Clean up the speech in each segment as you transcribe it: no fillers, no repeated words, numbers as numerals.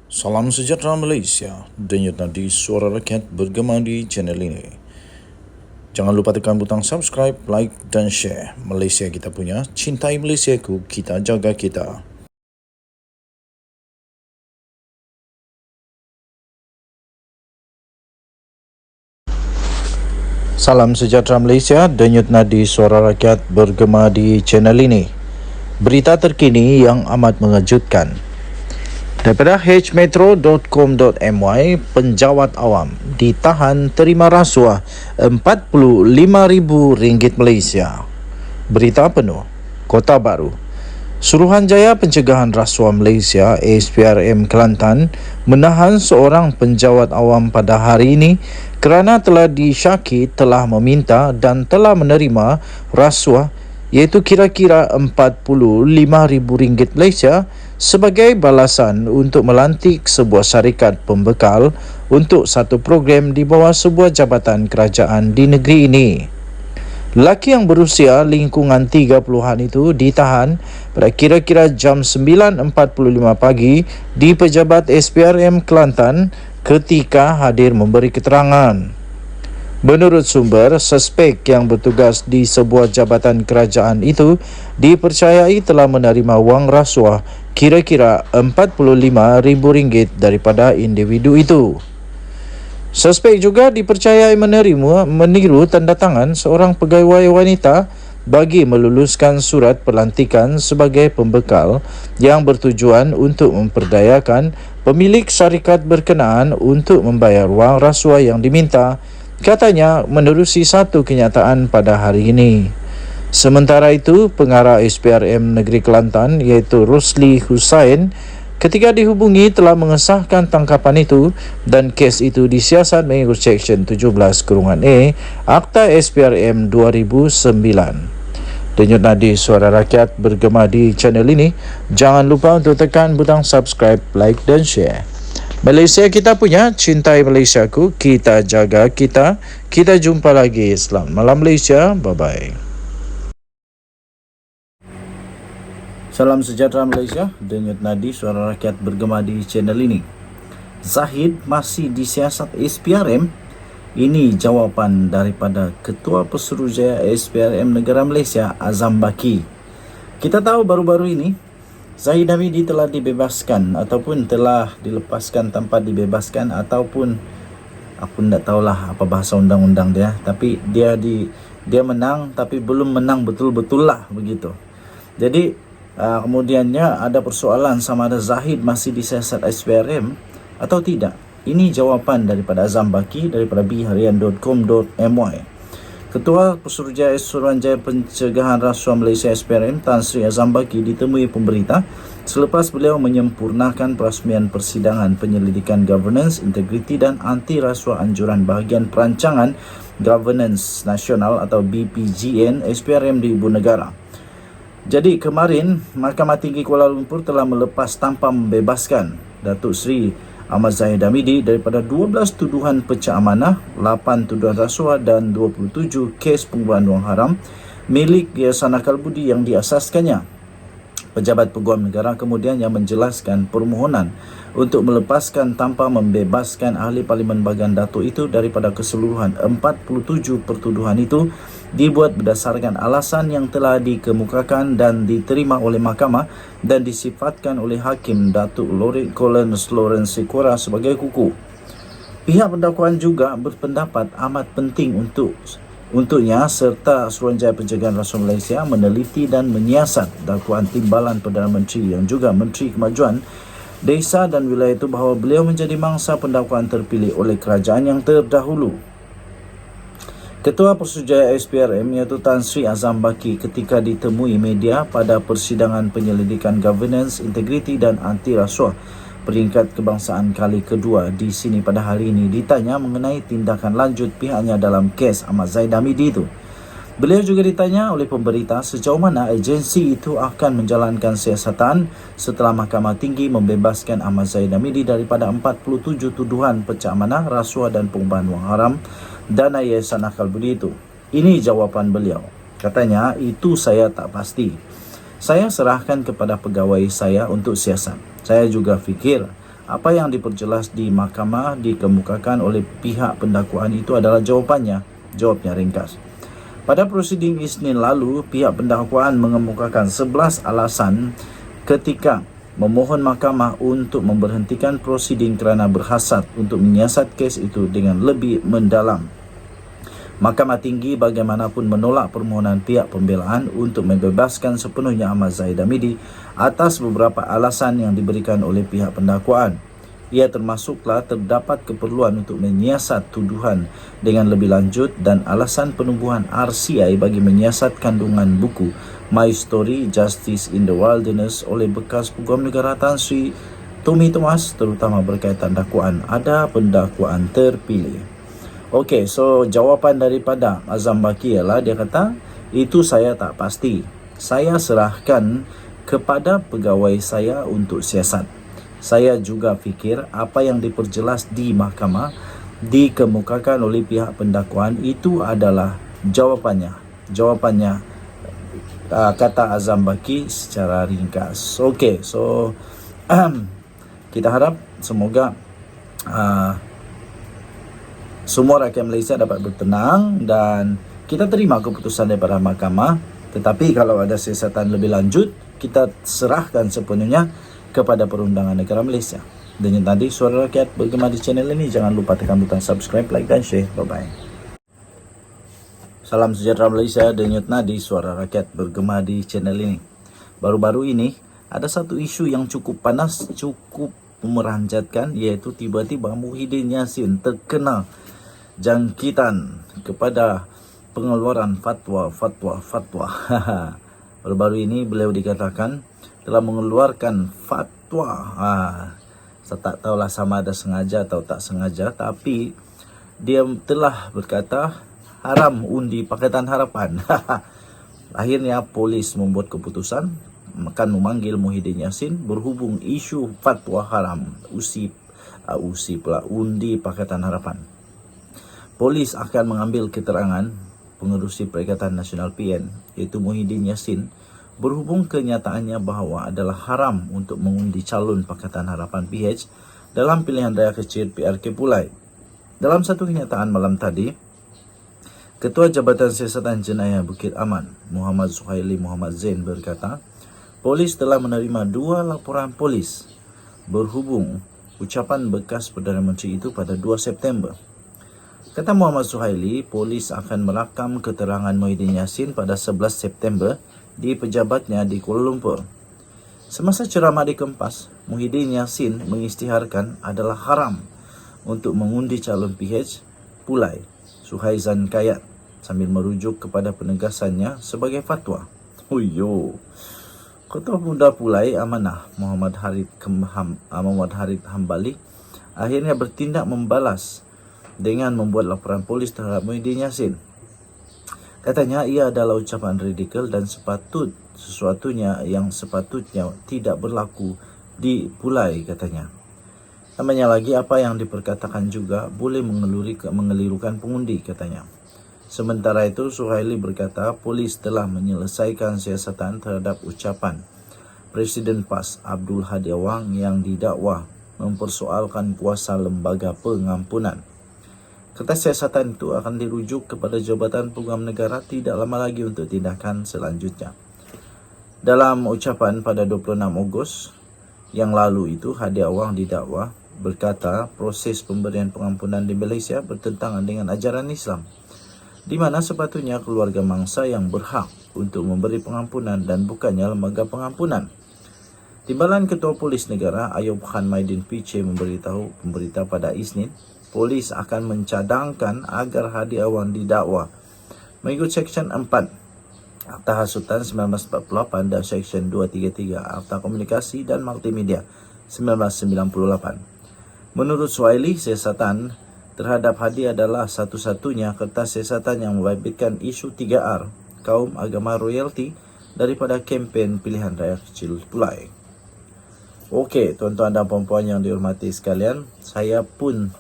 Salam sejahtera Malaysia, denyut nadi suara rakyat bergema di channel ini. Jangan lupa tekan butang subscribe, like dan share. Malaysia kita punya, cintai Malaysiaku, kita jaga kita. Salam sejahtera Malaysia, denyut nadi suara rakyat bergema di channel ini. Berita terkini yang amat mengejutkan. Daripada hmetro.com.my, penjawat awam ditahan terima rasuah RM45,000 Malaysia. Berita penuh, Kota Baru. Suruhanjaya Pencegahan Rasuah Malaysia (SPRM) Kelantan menahan seorang penjawat awam pada hari ini kerana telah disyaki telah meminta dan telah menerima rasuah iaitu kira-kira RM45,000 Malaysia sebagai balasan untuk melantik sebuah syarikat pembekal untuk satu program di bawah sebuah jabatan kerajaan di negeri ini. Lelaki yang berusia lingkungan 30-an itu ditahan pada kira-kira jam 9.45 pagi di pejabat SPRM Kelantan ketika hadir memberi keterangan. Menurut sumber, suspek yang bertugas di sebuah jabatan kerajaan itu dipercayai telah menerima wang rasuah kira-kira RM45,000 daripada individu itu. Suspek juga dipercayai meniru tanda tangan seorang pegawai wanita bagi meluluskan surat pelantikan sebagai pembekal yang bertujuan untuk memperdayakan pemilik syarikat berkenaan untuk membayar wang rasuah yang diminta, katanya menerusi satu kenyataan pada hari ini. Sementara itu, pengarah SPRM Negeri Kelantan iaitu Rosli Hussain ketika dihubungi telah mengesahkan tangkapan itu dan kes itu disiasat mengikut Seksyen 17(a) Akta SPRM 2009. Denyut nadi suara rakyat bergema di channel ini. Jangan lupa untuk tekan butang subscribe, like dan share. Malaysia kita punya, cintai Malaysiaku, kita jaga kita. Kita jumpa lagi. Selamat malam Malaysia. Bye-bye. Salam sejahtera Malaysia, denyut nadi suara rakyat bergema di channel ini. Zahid masih disiasat SPRM. Ini jawapan daripada Ketua Pesuruhjaya SPRM Negara Malaysia, Azam Baki. Kita tahu baru-baru ini Zahid Hamidi telah dibebaskan ataupun telah dilepaskan tanpa dibebaskan, ataupun aku tidak tahulah apa bahasa undang-undang dia, tapi dia menang tapi belum menang betul-betul lah begitu. Jadi kemudiannya ada persoalan sama ada Zahid masih disiasat SPRM atau tidak. Ini jawapan daripada Azam Baki daripada bharian.com.my. Ketua Pesuruhjaya Suruhanjaya Pencegahan Rasuah Malaysia SPRM Tan Sri Azam Baki ditemui pemberita selepas beliau menyempurnakan perasmian persidangan penyelidikan governance, integriti dan anti rasuah anjuran bahagian perancangan Governance Nasional atau BPGN SPRM di Ibu Negara. Jadi kemarin Mahkamah Tinggi Kuala Lumpur telah melepas tanpa membebaskan Datuk Seri Ahmad Zahid Hamidi daripada 12 tuduhan pecah amanah, 8 tuduhan rasuah dan 27 kes penggunaan wang haram milik Yayasan Akal Budi yang diasaskannya. Pejabat Peguam Negara kemudian yang menjelaskan permohonan untuk melepaskan tanpa membebaskan Ahli Parlimen Bagan Datuk itu daripada keseluruhan 47 pertuduhan itu dibuat berdasarkan alasan yang telah dikemukakan dan diterima oleh mahkamah dan disifatkan oleh Hakim Datuk Lorit Collins Lawrence Sikora sebagai kukuh. Pihak pendakwaan juga berpendapat amat penting untuknya serta Suruhanjaya Pencegahan Rasuah Malaysia meneliti dan menyiasat dakwaan Timbalan Perdana Menteri yang juga Menteri Kemajuan Desa dan Wilayah itu bahawa beliau menjadi mangsa pendakwaan terpilih oleh kerajaan yang terdahulu. Ketua Pesuruhjaya SPRM iaitu Tan Sri Azam Baki ketika ditemui media pada persidangan penyelidikan governance, integriti dan anti rasuah peringkat kebangsaan kali kedua di sini pada hari ini ditanya mengenai tindakan lanjut pihaknya dalam kes Ahmad Zahid Hamidi itu. Beliau juga ditanya oleh pemberita sejauh mana agensi itu akan menjalankan siasatan setelah Mahkamah Tinggi membebaskan Ahmad Zahid Hamidi daripada 47 tuduhan pecah amanah, rasuah dan pengumpulan wang haram dana Yayasan Akal Budi itu. Ini jawapan beliau. Katanya, itu saya tak pasti. Saya serahkan kepada pegawai saya untuk siasat. Saya juga fikir Apa yang diperjelas di mahkamah dikemukakan oleh pihak pendakwaan itu adalah jawabnya ringkas. Pada prosiding Isnin lalu, pihak pendakwaan mengemukakan 11 alasan ketika memohon mahkamah untuk memberhentikan prosiding kerana berhasrat untuk menyiasat kes itu dengan lebih mendalam. Mahkamah Tinggi bagaimanapun menolak permohonan pihak pembelaan untuk membebaskan sepenuhnya Ahmad Zahid Hamidi atas beberapa alasan yang diberikan oleh pihak pendakwaan. Ia termasuklah terdapat keperluan untuk menyiasat tuduhan dengan lebih lanjut dan alasan penubuhan RCI bagi menyiasat kandungan buku My Story Justice in the Wilderness oleh bekas Peguam Negara Tan Sri Tommy Thomas, terutama berkaitan dakwaan ada pendakwaan terpilih. Okey, so jawapan daripada Azam Baki ialah dia kata, itu saya tak pasti. Saya serahkan kepada pegawai saya untuk siasat. Saya juga fikir apa yang diperjelas di mahkamah dikemukakan oleh pihak pendakwaan itu adalah jawapannya. Kata Azam Baki secara ringkas. Okey, so kita harap semoga semua rakyat Malaysia dapat bertenang dan kita terima keputusan daripada mahkamah. Tetapi kalau ada siasatan lebih lanjut, kita serahkan sepenuhnya kepada Perundangan Negara Malaysia. Dan tadi Suara Rakyat bergema di channel ini. Jangan lupa tekan butang subscribe, like dan share. Bye-bye. Salam sejahtera Malaysia. Denyut nadi Suara Rakyat bergema di channel ini. Baru-baru ini ada satu isu yang cukup panas, cukup memeranjatkan, iaitu tiba-tiba Muhyiddin Yassin terkena jangkitan kepada pengeluaran fatwa. Baru-baru ini beliau dikatakan telah mengeluarkan fatwa. Saya tak tahulah sama ada sengaja atau tak sengaja, tapi dia telah berkata haram undi Pakatan Harapan. Akhirnya polis membuat keputusan akan memanggil Muhyiddin Yassin berhubung isu fatwa haram undi Pakatan Harapan. Polis akan mengambil keterangan pengerusi Perikatan Nasional PN iaitu Muhyiddin Yassin berhubung kenyataannya bahawa adalah haram untuk mengundi calon Pakatan Harapan PH dalam pilihan raya kecil PRK Pulai. Dalam satu kenyataan malam tadi, Ketua Jabatan Siasatan Jenayah Bukit Aman, Muhammad Suhaili Muhammad Zain berkata, polis telah menerima 2 laporan polis berhubung ucapan bekas Perdana Menteri itu pada 2 September. Kata Muhammad Suhaili, polis akan merakam keterangan Muhyiddin Yassin pada 11 September di pejabatnya di Kuala Lumpur. Semasa ceramah di Kempas, Muhyiddin Yassin mengisytiharkan adalah haram untuk mengundi calon PH Pulai Suhaizan Kayat sambil merujuk kepada penegasannya sebagai fatwa. Ketua Pemuda Pulai Amanah Muhammad Harid Hambali akhirnya bertindak membalas dengan membuat laporan polis terhadap Muhyiddin Yassin. Katanya ia adalah ucapan radikal dan sesuatunya yang sepatutnya tidak berlaku di Pulai, katanya. Namanya lagi apa yang diperkatakan juga boleh mengelirukan pengundi, katanya. Sementara itu Suhaili berkata polis telah menyelesaikan siasatan terhadap ucapan Presiden PAS Abdul Hadi Awang yang didakwa mempersoalkan kuasa lembaga pengampunan. Kata siasatan itu akan dirujuk kepada Jabatan Peguam Negara tidak lama lagi untuk tindakan selanjutnya. Dalam ucapan pada 26 Ogos yang lalu itu, Hadi Awang didakwa berkata proses pemberian pengampunan di Malaysia bertentangan dengan ajaran Islam, di mana sepatutnya keluarga mangsa yang berhak untuk memberi pengampunan dan bukannya lembaga pengampunan. Timbalan Ketua Polis Negara Ayub Khan Maidin PC memberitahu pemberita pada Isnin, polis akan mencadangkan agar Hadi Awang didakwa mengikut Seksyen 4 Akta Hasutan 1948 dan Seksyen 233 Akta Komunikasi dan Multimedia 1998. Menurut Suhaili, siasatan terhadap Hadi adalah satu-satunya kertas siasatan yang membabitkan isu 3R, kaum, agama, royalty daripada kempen pilihan raya kecil Pulai. Okey, tuan-tuan dan puan-puan yang dihormati sekalian, saya pun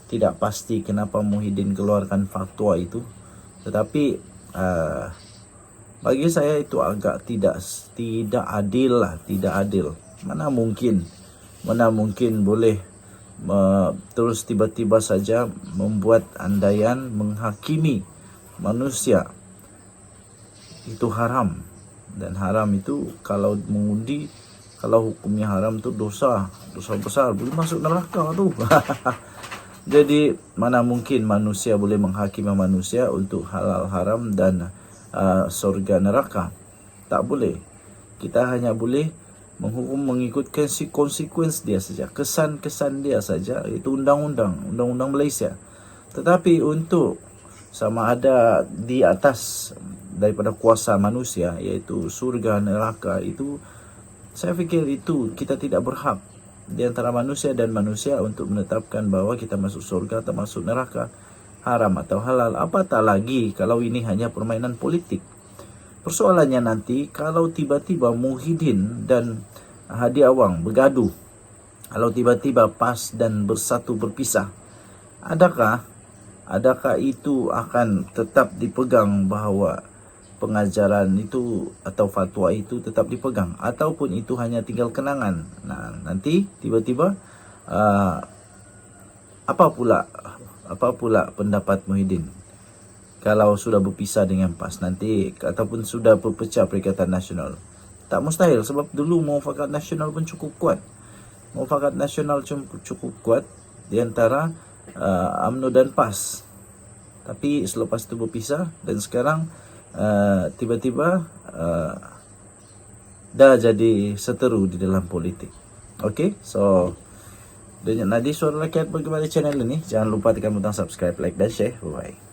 tidak pasti kenapa Muhyiddin keluarkan fatwa itu. Tetapi bagi saya itu agak tidak adil lah, tidak adil. Mana mungkin mana mungkin boleh terus tiba-tiba saja membuat andaian menghakimi manusia. Itu haram. Dan haram itu kalau mengundi, kalau hukumnya haram itu dosa besar, boleh masuk neraka tu. Jadi mana mungkin manusia boleh menghakimi manusia untuk halal haram dan surga neraka. Tak boleh. Kita hanya boleh menghukum mengikutkan si konsekuensi dia saja, kesan-kesan dia saja, itu undang-undang Malaysia. Tetapi untuk sama ada di atas daripada kuasa manusia, iaitu surga neraka, itu saya fikir itu kita tidak berhak di antara manusia dan manusia untuk menetapkan bahawa kita masuk surga atau masuk neraka, haram atau halal. Apatah lagi kalau ini hanya permainan politik. Persoalannya nanti kalau tiba-tiba Muhyiddin dan Hadi Awang bergaduh, kalau tiba-tiba PAS dan Bersatu berpisah, adakah itu akan tetap dipegang bahawa pengajaran itu atau fatwa itu tetap dipegang, ataupun itu hanya tinggal kenangan? Nah, nanti tiba-tiba apa pula pendapat Muhyiddin kalau sudah berpisah dengan PAS nanti, ataupun sudah berpecah Perikatan Nasional? Tak mustahil, sebab dulu Muafakat Nasional pun cukup kuat. Muafakat Nasional cukup kuat di antara UMNO dan PAS. Tapi selepas itu berpisah, dan sekarang tiba-tiba dah jadi seteru di dalam politik. Okay, so Denyut Nadi Suara Rakyat bergema di channel ini. Jangan lupa tekan butang subscribe, like dan share. Bye-bye.